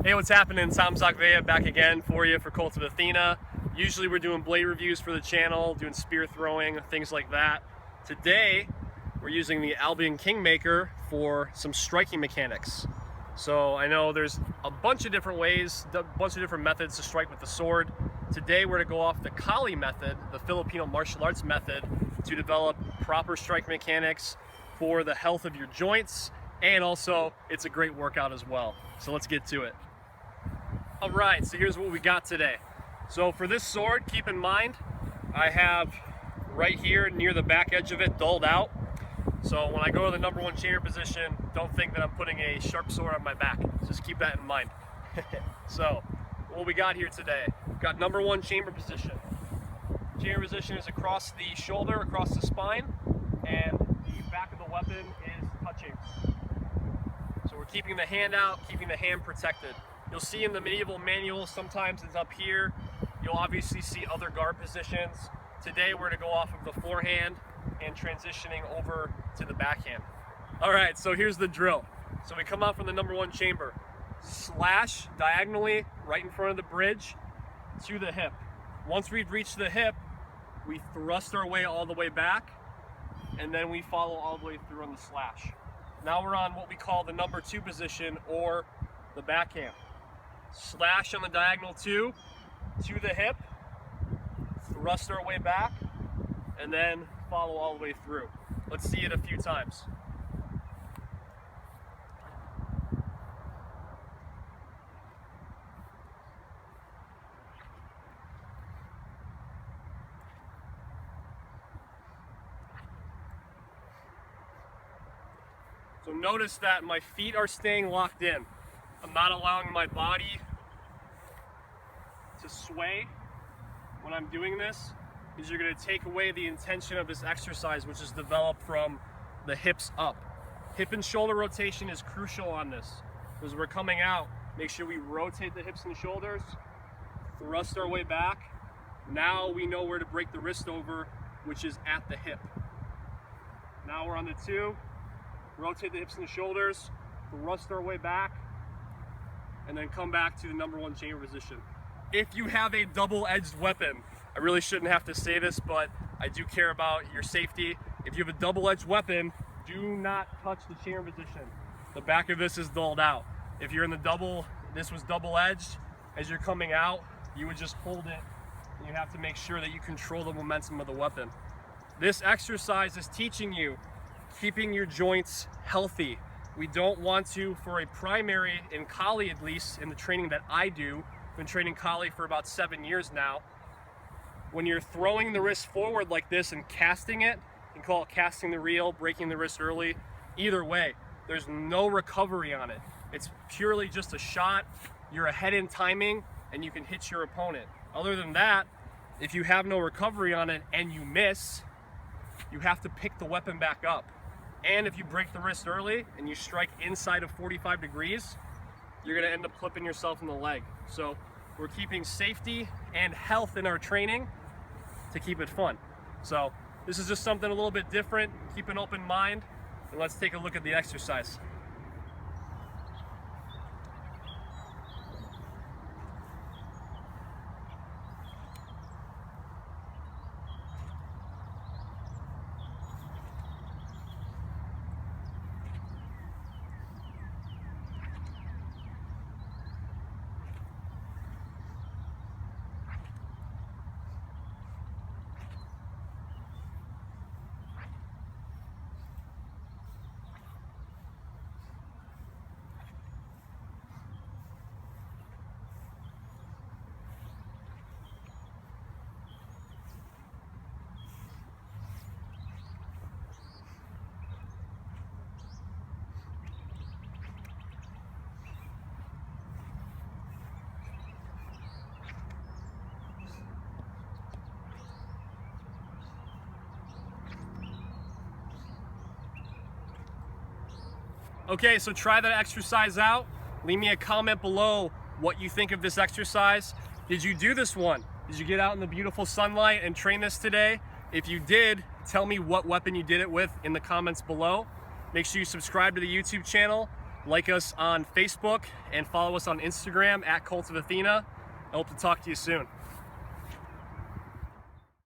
Hey, what's happening? Tom Zagvea back again for you for Kult of Athena. Usually we're doing blade reviews for the channel, doing spear throwing, things like that. Today, we're using the Albion Kingmaker for some striking mechanics. So I know there's a bunch of different ways, a bunch of different methods to strike with the sword. Today we're going to go off the Kali method, the Filipino martial arts method, to develop proper strike mechanics for the health of your joints, and also it's a great workout as well. So let's get to it. All right, so here's what we got today. So for this sword, keep in mind, I have right here near the back edge of it dulled out. So when I go to the number one chamber position, don't think that I'm putting a sharp sword on my back. Just keep that in mind. So what we got here today, we've got number one chamber position. Chamber position is across the shoulder, across the spine, and the back of the weapon is touching. So we're keeping the hand out, keeping the hand protected. You'll see in the medieval manual, sometimes it's up here. You'll obviously see other guard positions. Today we're going to go off of the forehand and transitioning over to the backhand. All right, so here's the drill. So we come out from the number one chamber, slash diagonally right in front of the bridge to the hip. Once we've reached the hip, we thrust our way all the way back, and then we follow all the way through on the slash. Now we're on what we call the number two position, or the backhand. Slash on the diagonal two to the hip, thrust our way back, and then follow all the way through. Let's see it a few times. So notice that my feet are staying locked in. I'm not allowing my body to sway when I'm doing this, because you're going to take away the intention of this exercise, which is developed from the hips up. Hip and shoulder rotation is crucial on this. As we're coming out, make sure we rotate the hips and shoulders, thrust our way back. Now we know where to break the wrist over, which is at the hip. Now we're on the two, rotate the hips and the shoulders, thrust our way back, and then come back to the number one chamber position. If you have a double-edged weapon, I really shouldn't have to say this, but I do care about your safety. If you have a double-edged weapon, do not touch the chamber position. The back of this is dulled out. If you're in the double, this was double-edged, as you're coming out, you would just hold it, and you have to make sure that you control the momentum of the weapon. This exercise is teaching you keeping your joints healthy. We don't want to, for a primary, in Kali at least, in the training that I do, I've been training Kali for about 7 years now. When you're throwing the wrist forward like this and casting it, you can call it casting the reel, breaking the wrist early. Either way, there's no recovery on it. It's purely just a shot. You're ahead in timing and you can hit your opponent. Other than that, if you have no recovery on it and you miss, you have to pick the weapon back up. And if you break the wrist early and you strike inside of 45 degrees, you're gonna end up clipping yourself in the leg. So we're keeping safety and health in our training to keep it fun. So this is just something a little bit different. Keep an open mind, and let's take a look at the exercise. Okay, so try that exercise out. Leave me a comment below what you think of this exercise. Did you do this one? Did you get out in the beautiful sunlight and train this today? If you did, tell me what weapon you did it with in the comments below. Make sure you subscribe to the YouTube channel Like us on Facebook and follow us on Instagram at Kult of Athena. I hope to talk to you soon.